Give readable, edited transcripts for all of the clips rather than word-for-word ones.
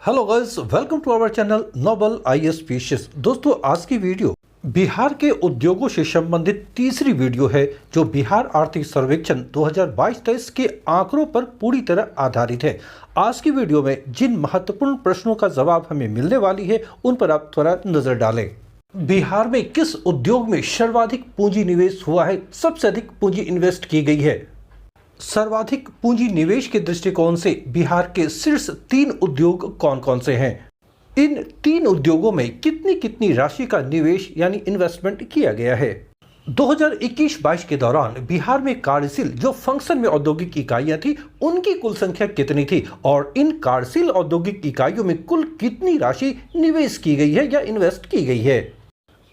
Hello guys, welcome to our channel noble IAS species. दोस्तों, आज की वीडियो बिहार के उद्योगों से संबंधित तीसरी वीडियो है जो बिहार आर्थिक सर्वेक्षण 2022-23 के आंकड़ों पर पूरी तरह आधारित है। आज की वीडियो में जिन महत्वपूर्ण प्रश्नों का जवाब हमें मिलने वाली है उन पर आप थोड़ा नजर डालें। बिहार में किस उद्योग में सर्वाधिक पूंजी निवेश हुआ है, सबसे अधिक पूंजी इन्वेस्ट की गई है। सर्वाधिक पूंजी निवेश के दृष्टिकोण से बिहार के शीर्ष 3 उद्योग कौन कौन से हैं। इन 3 उद्योगों में कितनी कितनी राशि का निवेश यानी इन्वेस्टमेंट किया गया है। 2021-22 के दौरान बिहार में कार्यशील जो फंक्शन में औद्योगिक इकाइयां थी उनकी कुल संख्या कितनी थी और इन कार्यशील औद्योगिक इकाइयों में कुल कितनी राशि निवेश की गई है या इन्वेस्ट की गई है।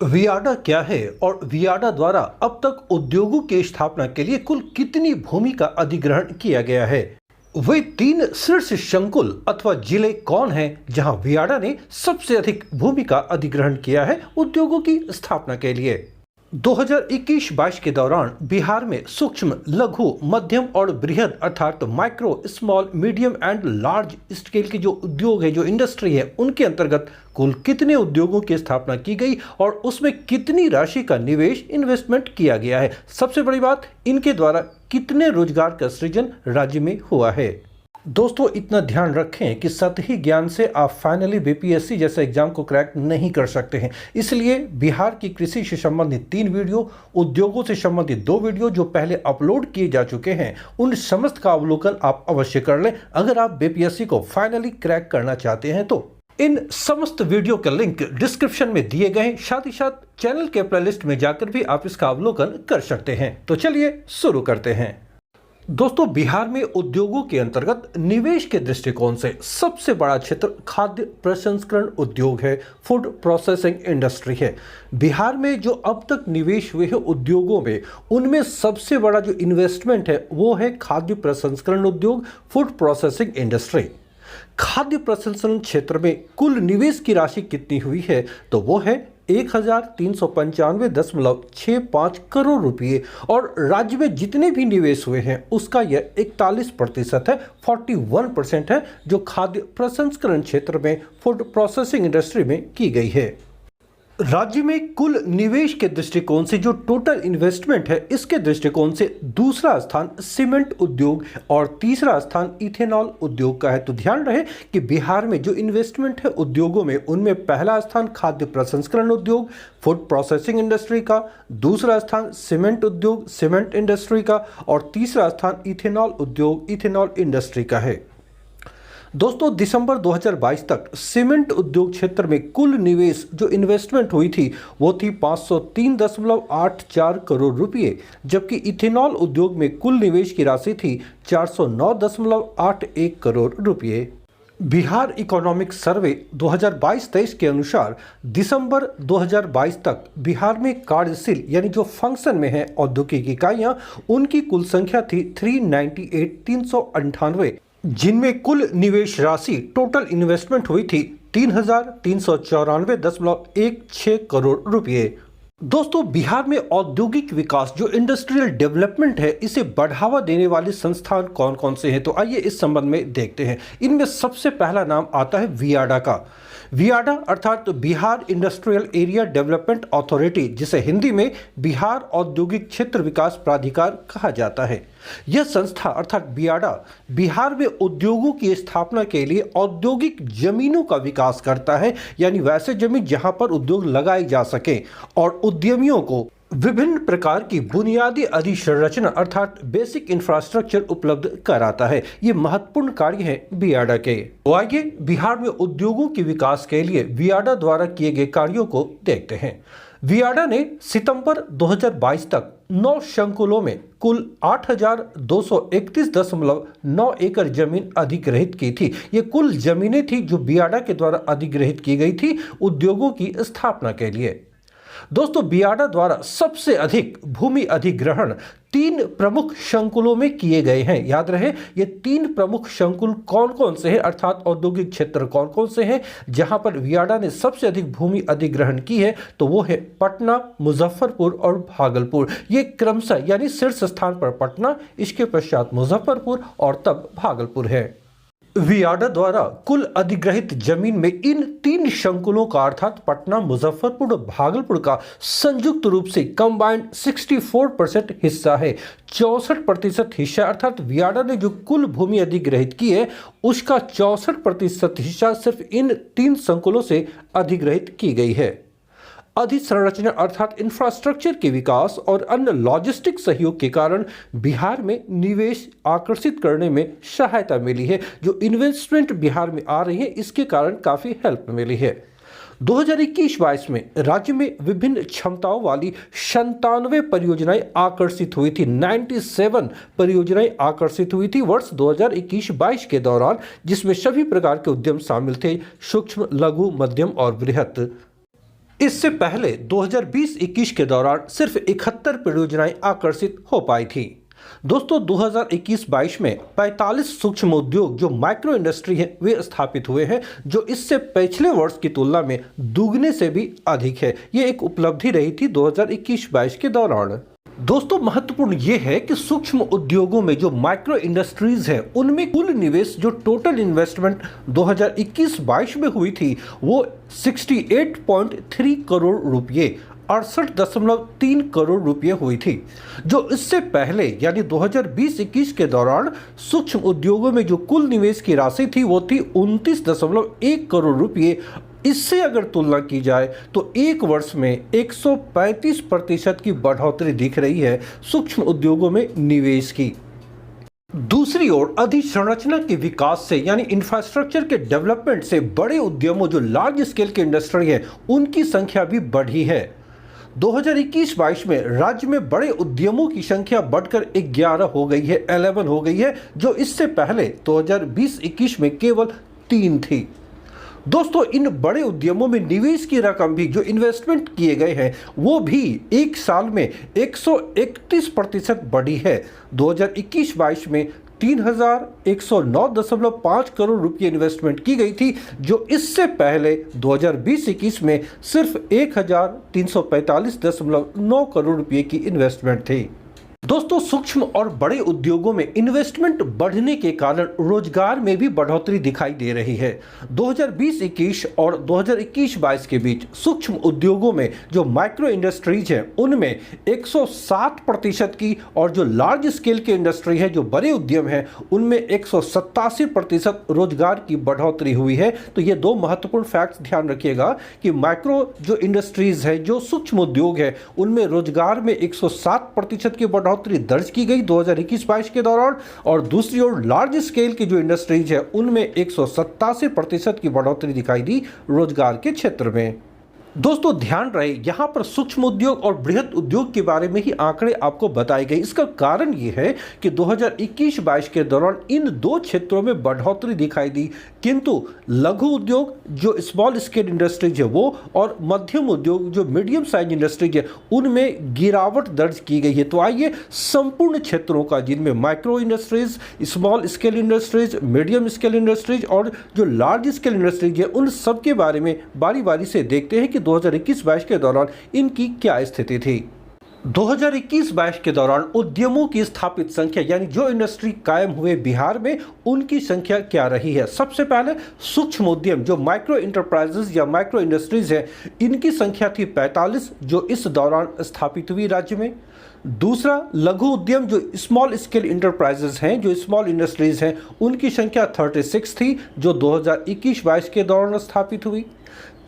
वियाडा क्या है और वियाडा द्वारा अब तक उद्योगों की स्थापना के लिए कुल कितनी भूमि का अधिग्रहण किया गया है। वे 3 शीर्ष संकुल अथवा जिले कौन हैं जहां वियाडा ने सबसे अधिक भूमि का अधिग्रहण किया है उद्योगों की स्थापना के लिए। 2021-22 के दौरान बिहार में सूक्ष्म, लघु, मध्यम और बृहद अर्थात micro, small, medium and large scale के जो उद्योग है, जो इंडस्ट्री है, उनके अंतर्गत कुल कितने उद्योगों की स्थापना की गई और उसमें कितनी राशि का निवेश इन्वेस्टमेंट किया गया है। सबसे बड़ी बात, इनके द्वारा कितने रोजगार का सृजन राज्य में हुआ है। दोस्तों, इतना ध्यान रखें कि सतही ज्ञान से आप फाइनली बीपीएससी जैसे एग्जाम को क्रैक नहीं कर सकते हैं। इसलिए बिहार की कृषि से संबंधित 3 वीडियो, उद्योगों से संबंधित 2 वीडियो जो पहले अपलोड किए जा चुके हैं, उन समस्त का अवलोकन आप अवश्य कर लें अगर आप बीपीएससी को फाइनली क्रैक करना चाहते हैं तो। इन समस्त वीडियो के लिंक डिस्क्रिप्शन में दिए गए, साथ ही साथ चैनल के प्लेलिस्ट में जाकर भी आप इसका अवलोकन कर सकते हैं। तो चलिए शुरू करते हैं। दोस्तों, बिहार में उद्योगों के अंतर्गत निवेश के दृष्टिकोण से सबसे बड़ा क्षेत्र खाद्य प्रसंस्करण उद्योग है, फूड प्रोसेसिंग इंडस्ट्री है। बिहार में जो अब तक निवेश हुए हैं उद्योगों में, उनमें सबसे बड़ा जो इन्वेस्टमेंट है वो है खाद्य प्रसंस्करण उद्योग, फूड प्रोसेसिंग इंडस्ट्री। खाद्य प्रसंस्करण क्षेत्र में कुल निवेश की राशि कितनी हुई है तो वो है 1395.65 करोड़ रुपए और राज्य में जितने भी निवेश हुए हैं उसका यह 41% है, 41% है जो खाद्य प्रसंस्करण क्षेत्र में फूड प्रोसेसिंग इंडस्ट्री में की गई है। राज्य में कुल निवेश के दृष्टिकोण से जो टोटल इन्वेस्टमेंट है, इसके दृष्टिकोण से दूसरा स्थान सीमेंट उद्योग और तीसरा स्थान इथेनॉल उद्योग का है। तो ध्यान रहे कि बिहार में जो इन्वेस्टमेंट है उद्योगों में, उनमें पहला स्थान खाद्य प्रसंस्करण उद्योग, फूड प्रोसेसिंग इंडस्ट्री का, दूसरा स्थान सीमेंट उद्योग, सीमेंट इंडस्ट्री का और तीसरा स्थान इथेनॉल उद्योग, इथेनॉल इंडस्ट्री का है। दोस्तों, दिसंबर 2022 तक सीमेंट उद्योग क्षेत्र में कुल निवेश जो इन्वेस्टमेंट हुई थी वो थी 503.84 करोड़ रुपए, जबकि इथेनॉल उद्योग में कुल निवेश की राशि थी 409.81 करोड़ रुपए। बिहार इकोनॉमिक सर्वे 2022-23 के अनुसार दिसंबर 2022 तक बिहार में कार्यशील यानी जो फंक्शन में है औद्योगिक इकाइयां, उनकी कुल संख्या थी 398 जिनमें कुल निवेश राशि टोटल इन्वेस्टमेंट हुई थी 3394.16 करोड़ रुपए। दोस्तों, बिहार में औद्योगिक विकास जो इंडस्ट्रियल डेवलपमेंट है, इसे बढ़ावा देने वाले संस्थान कौन कौन से हैं तो आइए इस संबंध में देखते हैं। इनमें सबसे पहला नाम आता है वियाडा का। वियाडा अर्थात Bihar industrial area development authority, जिसे हिंदी में बिहार औद्योगिक क्षेत्र विकास प्राधिकार कहा जाता है। यह संस्था अर्थात बियाडा बिहार में उद्योगों की स्थापना के लिए औद्योगिक जमीनों का विकास करता है, यानी वैसे जमीन जहां पर उद्योग लगाए जा सके और उद्यमियों को विभिन्न प्रकार की बुनियादी अधिसंरचना अर्थात बेसिक इंफ्रास्ट्रक्चर उपलब्ध कराता है। ये महत्वपूर्ण कार्य है बियाडा के। तो आइए बिहार में उद्योगों के विकास के लिए बियाडा द्वारा किए गए कार्यों को देखते हैं। वियाडा ने सितंबर 2022 तक 9 संकुलों में कुल 8,231.9 एकड़ जमीन अधिग्रहित की थी। ये कुल जमीनें थी जो बियाडा के द्वारा अधिग्रहित की गई थी उद्योगों की स्थापना के लिए। दोस्तों, बियाडा द्वारा सबसे अधिक भूमि अधिग्रहण 3 प्रमुख संकुलों में किए गए हैं। याद रहे, ये 3 प्रमुख संकुल कौन कौन से हैं अर्थात औद्योगिक क्षेत्र कौन कौन से हैं जहां पर वियाडा ने सबसे अधिक भूमि अधिग्रहण की है तो वो है पटना, मुजफ्फरपुर और भागलपुर। ये क्रमशः यानी शीर्ष स्थान पर पटना, इसके पश्चात मुजफ्फरपुर और तब भागलपुर है। वियाडा द्वारा कुल अधिग्रहित जमीन में इन 3 संकुलों का अर्थात पटना, मुजफ्फरपुर और भागलपुर का संयुक्त रूप से कंबाइंड 64% हिस्सा है। 64% हिस्सा अर्थात वियाडा ने जो कुल भूमि अधिग्रहित की है उसका 64% हिस्सा सिर्फ इन 3 संकुलों से अधिग्रहित की गई है। अधिसंरचना अर्थात इंफ्रास्ट्रक्चर के विकास और अन्य लॉजिस्टिक सहयोग के कारण बिहार में निवेश आकर्षित करने में सहायता मिली है। जो इन्वेस्टमेंट बिहार में आ रही है इसके कारण काफ़ी हेल्प मिली है। 2021-22 में राज्य में विभिन्न क्षमताओं वाली 97 परियोजनाएं आकर्षित हुई थी। 97 परियोजनाएं आकर्षित हुई थी वर्ष 2021-22 के दौरान, जिसमें सभी प्रकार के उद्यम शामिल थे, सूक्ष्म, लघु, मध्यम और बृहत। इससे पहले 2020-21 के दौरान सिर्फ 71 परियोजनाएं आकर्षित हो पाई थी। दोस्तों 2021-22 में 45 सूक्ष्म उद्योग जो माइक्रो इंडस्ट्री है वे स्थापित हुए हैं, जो इससे पिछले वर्ष की तुलना में दुगने से भी अधिक है। ये एक उपलब्धि रही थी 2021-22 के दौरान। दोस्तों महत्वपूर्ण ये है कि सूक्ष्म उद्योगों में जो माइक्रो इंडस्ट्रीज है उनमें कुल निवेश जो टोटल इन्वेस्टमेंट 2021-22 में हुई थी वो 68.3 करोड़ रुपये 68.3 करोड़ रुपये हुई थी। जो इससे पहले यानी 2020-21 के दौरान सूक्ष्म उद्योगों में जो कुल निवेश की राशि थी वो थी 29.1 करोड़ रुपये। इससे अगर तुलना की जाए तो एक वर्ष में 135% की बढ़ोतरी दिख रही है सूक्ष्म उद्योगों में निवेश की। दूसरी ओर अधिसंरचना के विकास से यानी इंफ्रास्ट्रक्चर के डेवलपमेंट से बड़े उद्यमों जो लार्ज स्केल के इंडस्ट्री है उनकी संख्या भी बढ़ी है। 2021-22 में राज्य में बड़े उद्यमों की संख्या बढ़कर 11 हो गई है, 11 हो गई है, जो इससे पहले 2020-21 में केवल 3 थी। दोस्तों इन बड़े उद्यमों में निवेश की रकम भी जो इन्वेस्टमेंट किए गए हैं वो भी एक साल में 131% बढ़ी है। 2021-22 में 3,109.5 करोड़ रुपये इन्वेस्टमेंट की गई थी, जो इससे पहले 2020-21 में सिर्फ 1,345.9 करोड़ रुपये की इन्वेस्टमेंट थी। दोस्तों सूक्ष्म और बड़े उद्योगों में इन्वेस्टमेंट बढ़ने के कारण रोजगार में भी बढ़ोतरी दिखाई दे रही है। 2020-21 और 2021-22 के बीच सूक्ष्म उद्योगों में जो माइक्रो इंडस्ट्रीज हैं उनमें 107% की और जो लार्ज स्केल के इंडस्ट्री है जो बड़े उद्यम हैं उनमें 187% रोजगार की बढ़ोतरी हुई है। तो ये दो महत्वपूर्ण फैक्ट्स ध्यान रखिएगा कि माइक्रो जो इंडस्ट्रीज है जो सूक्ष्म उद्योग है उनमें रोजगार में 107% की बढ़ोतरी दर्ज की गई 2021-22 के दौरान, और दूसरी ओर लार्ज स्केल की जो इंडस्ट्रीज है उनमें 187% की बढ़ोतरी दिखाई दी रोजगार के क्षेत्र में। दोस्तों ध्यान रहे यहाँ पर सूक्ष्म उद्योग और बृहद उद्योग के बारे में ही आंकड़े आपको बताए गए। इसका कारण ये है कि 2021-22 के दौरान इन दो क्षेत्रों में बढ़ोतरी दिखाई दी, किंतु लघु उद्योग जो स्मॉल स्केल इंडस्ट्रीज है वो और मध्यम उद्योग जो मीडियम साइज इंडस्ट्रीज है उनमें गिरावट दर्ज की गई है। तो आइए संपूर्ण क्षेत्रों का जिनमें micro industries, small scale industries, medium scale industries और जो लार्ज स्केल इंडस्ट्रीज है उन सब के बारे में बारी बारी से देखते हैं कि 2021-22 के दौरान इनकी क्या स्थिति थी। 2021-22 के दौरान उद्यमों की स्थापित संख्या यानी जो इंडस्ट्री कायम हुए बिहार में उनकी संख्या क्या रही है। सबसे पहले सूक्ष्म उद्यम जो माइक्रो इंटरप्राइजेज या माइक्रो इंडस्ट्रीज है इनकी संख्या थी 45 जो इस दौरान स्थापित हुई राज्य में। दूसरा लघु उद्यम जो स्मॉल स्केल इंटरप्राइजेज हैं जो स्मॉल इंडस्ट्रीज हैं उनकी संख्या 36 थी जो 2021-22 के दौरान स्थापित हुई।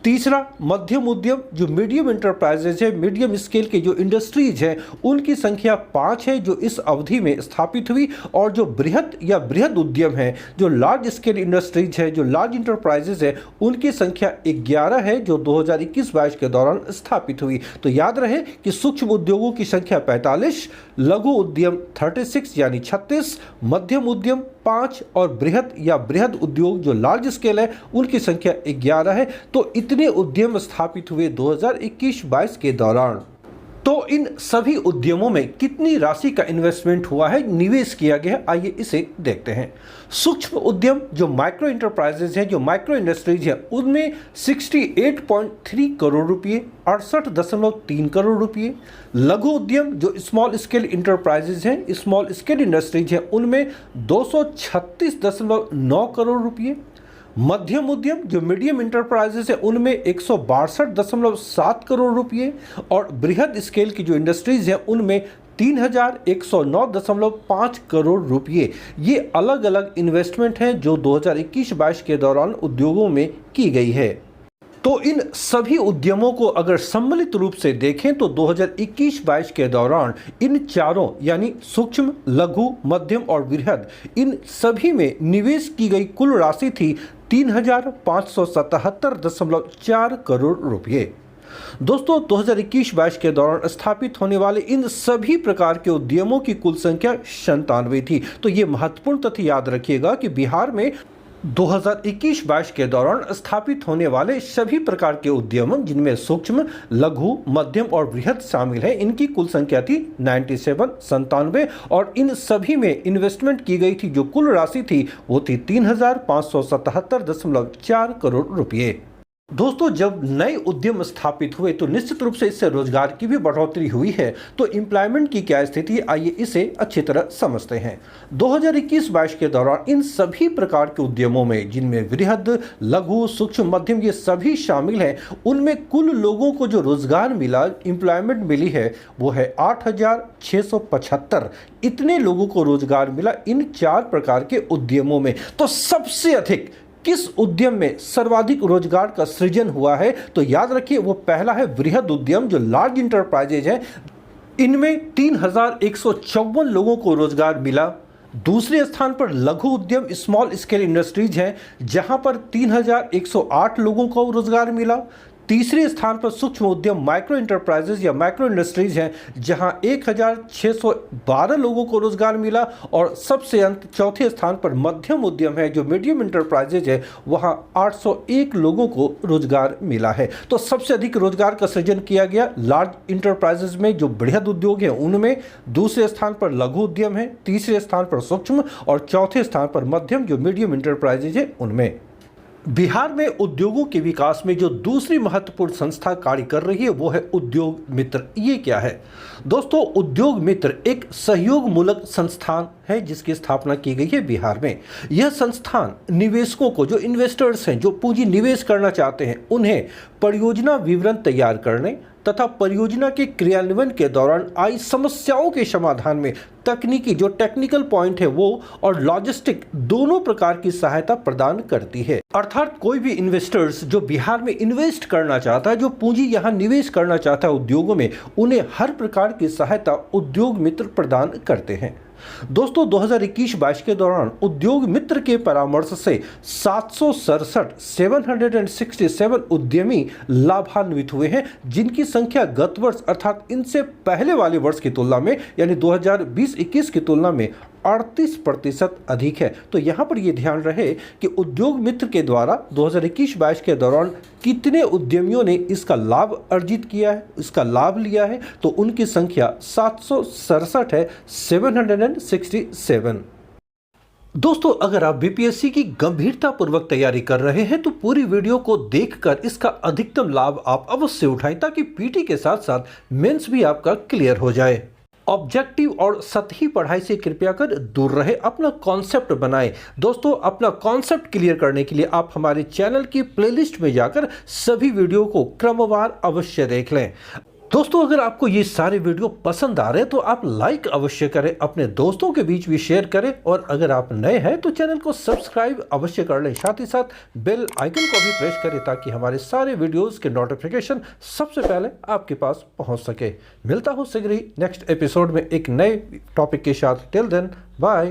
तीसरा मध्यम उद्यम जो मीडियम इंटरप्राइजेज है, मीडियम स्केल के जो इंडस्ट्रीज हैं उनकी संख्या 5 है जो इस अवधि में स्थापित हुई। और जो बृहद या बृहद उद्यम है जो लार्ज स्केल इंडस्ट्रीज है, जो लार्ज इंटरप्राइजेज है उनकी संख्या 11 है जो 2021-22 के दौरान स्थापित हुई। तो याद रहे कि सूक्ष्म उद्योगों की संख्या 45, लघु उद्यम 36 यानी 36, मध्यम उद्यम 5 और बृहद या बृहद उद्योग जो लार्ज स्केल है उनकी संख्या 11 है। तो इतने उद्यम स्थापित हुए 2021-22 के दौरान। तो तो इन सभी उद्यमों में कितनी राशि का इन्वेस्टमेंट हुआ है, निवेश किया गया है, आइए इसे देखते हैं। सूक्ष्म उद्यम जो माइक्रो इंटरप्राइजेज हैं, जो माइक्रो इंडस्ट्रीज हैं, उनमें 68.3 करोड़ रुपये, 68.3 करोड़ रुपये। लघु उद्यम जो स्मॉल स्केल इंटरप्राइजेज हैं, स्मॉल स्केल इंडस्ट्रीज हैं, उनमें 236.9 करोड़ रुपये। मध्यम उद्यम जो मीडियम इंटरप्राइजेस है, उनमें 162.7 करोड़ रुपये। और बृहद स्केल की जो इंडस्ट्रीज हैं, उनमें 3109.5 करोड़ रुपये। ये अलग अलग इन्वेस्टमेंट हैं जो 2021-22 के दौरान उद्योगों में की गई है। तो इन सभी उद्यमों को अगर सम्मिलित रूप से देखें तो 2021-22 के दौरान इन चारों यानी सूक्ष्म, लघु, मध्यम और बृहद, इन सभी में निवेश की गई कुल राशि थी 3,577.4 करोड़ रुपये। दोस्तों 2021-22 के दौरान स्थापित होने वाले इन सभी प्रकार के उद्यमों की कुल संख्या 97 थी। तो ये महत्वपूर्ण तथ्य याद रखिएगा कि बिहार में 2021-22 के दौरान स्थापित होने वाले सभी प्रकार के उद्यम, जिनमें सूक्ष्म, लघु, मध्यम और बृहद शामिल हैं, इनकी कुल संख्या थी 97 और इन सभी में इन्वेस्टमेंट की गई थी जो कुल राशि थी वो थी 3,577.4 करोड़ रुपये। दोस्तों जब नए उद्यम स्थापित हुए तो निश्चित रूप से इससे रोजगार की भी बढ़ोतरी हुई है। तो एम्प्लॉयमेंट की क्या स्थिति है, आइए इसे अच्छी तरह समझते हैं। 2021-22 के दौरान इन सभी प्रकार के उद्यमों में, जिनमें बृहद, लघु, सूक्ष्म, मध्यम ये सभी शामिल हैं, उनमें कुल लोगों को जो रोजगार मिला, एम्प्लॉयमेंट मिली है, वो है 8,675। इतने लोगों को रोजगार मिला इन चार प्रकार के उद्यमों में। तो सबसे अधिक किस उद्यम में सर्वाधिक रोजगार का सृजन हुआ है, तो याद रखिए वो पहला है बृहद उद्यम जो लार्ज इंटरप्राइजेज है। इनमें 3,154 लोगों को रोजगार मिला। दूसरे स्थान पर लघु उद्यम स्मॉल स्केल इंडस्ट्रीज हैं, जहां पर 3,108 लोगों को रोजगार मिला। तीसरे स्थान पर सूक्ष्म उद्यम माइक्रो इंटरप्राइजेज या माइक्रो इंडस्ट्रीज हैं, जहां 1,612 लोगों को रोजगार मिला। और सबसे अंत चौथे स्थान पर मध्यम उद्यम है जो मीडियम इंटरप्राइजेज है, वहां 801 लोगों को रोजगार मिला है। तो सबसे अधिक रोजगार का सृजन किया गया लार्ज इंटरप्राइजेज में जो बृहद उद्योग हैं उनमें। दूसरे स्थान पर लघु उद्यम है, तीसरे स्थान पर सूक्ष्म और चौथे स्थान पर मध्यम जो मीडियम इंटरप्राइजेज है उनमें। बिहार में उद्योगों के विकास में जो दूसरी महत्वपूर्ण संस्था कार्य कर रही है वो है उद्योग मित्र। ये क्या है दोस्तों? उद्योग मित्र एक सहयोग मूलक संस्थान है जिसकी स्थापना की गई है बिहार में। यह संस्थान निवेशकों को, जो इन्वेस्टर्स हैं, जो पूंजी निवेश करना चाहते हैं, उन्हें परियोजना विवरण तैयार करने तथा परियोजना के क्रियान्वयन के दौरान आई समस्याओं के समाधान में तकनीकी, जो टेक्निकल पॉइंट है वो, और लॉजिस्टिक दोनों प्रकार की सहायता प्रदान करती है। अर्थात कोई भी इन्वेस्टर्स जो बिहार में इन्वेस्ट करना चाहता है, जो पूंजी यहाँ निवेश करना चाहता है उद्योगों में, उन्हें हर प्रकार की सहायता उद्योग मित्र प्रदान करते हैं। दोस्तों 2021-22 के दौरान उद्योग मित्र के परामर्श से 767 उद्यमी लाभान्वित हुए हैं, जिनकी संख्या गत वर्ष अर्थात इनसे पहले वाले वर्ष की तुलना में यानी 2020-21 की तुलना में 38% अधिक है। तो यहाँ पर ये ध्यान रहे कि उद्योग मित्र के द्वारा 2021-22 के दौरान कितने उद्यमियों ने इसका लाभ अर्जित किया है, इसका लाभ लिया है, तो उनकी संख्या 767 है, 767। दोस्तों अगर आप बीपीएससी की गंभीरता पूर्वक तैयारी कर रहे हैं तो पूरी वीडियो को देखकर इसका अधिकतम लाभ आप अवश्य उठाएं, ताकि पीटी के साथ साथ मेंस भी आपका क्लियर हो जाए। ऑब्जेक्टिव और सतही पढ़ाई से कृपया कर दूर रहे, अपना कॉन्सेप्ट बनाएं। दोस्तों अपना कॉन्सेप्ट क्लियर करने के लिए आप हमारे चैनल की प्लेलिस्ट में जाकर सभी वीडियो को क्रमवार अवश्य देख लें। दोस्तों अगर आपको ये सारे वीडियो पसंद आ रहे हैं तो आप लाइक अवश्य करें, अपने दोस्तों के बीच भी शेयर करें, और अगर आप नए हैं तो चैनल को सब्सक्राइब अवश्य कर लें। साथ ही साथ बेल आइकन को भी प्रेस करें ताकि हमारे सारे वीडियोस के नोटिफिकेशन सबसे पहले आपके पास पहुंच सके। मिलता हूं शीघ्र ही नेक्स्ट एपिसोड में एक नए टॉपिक के साथ। Till then bye.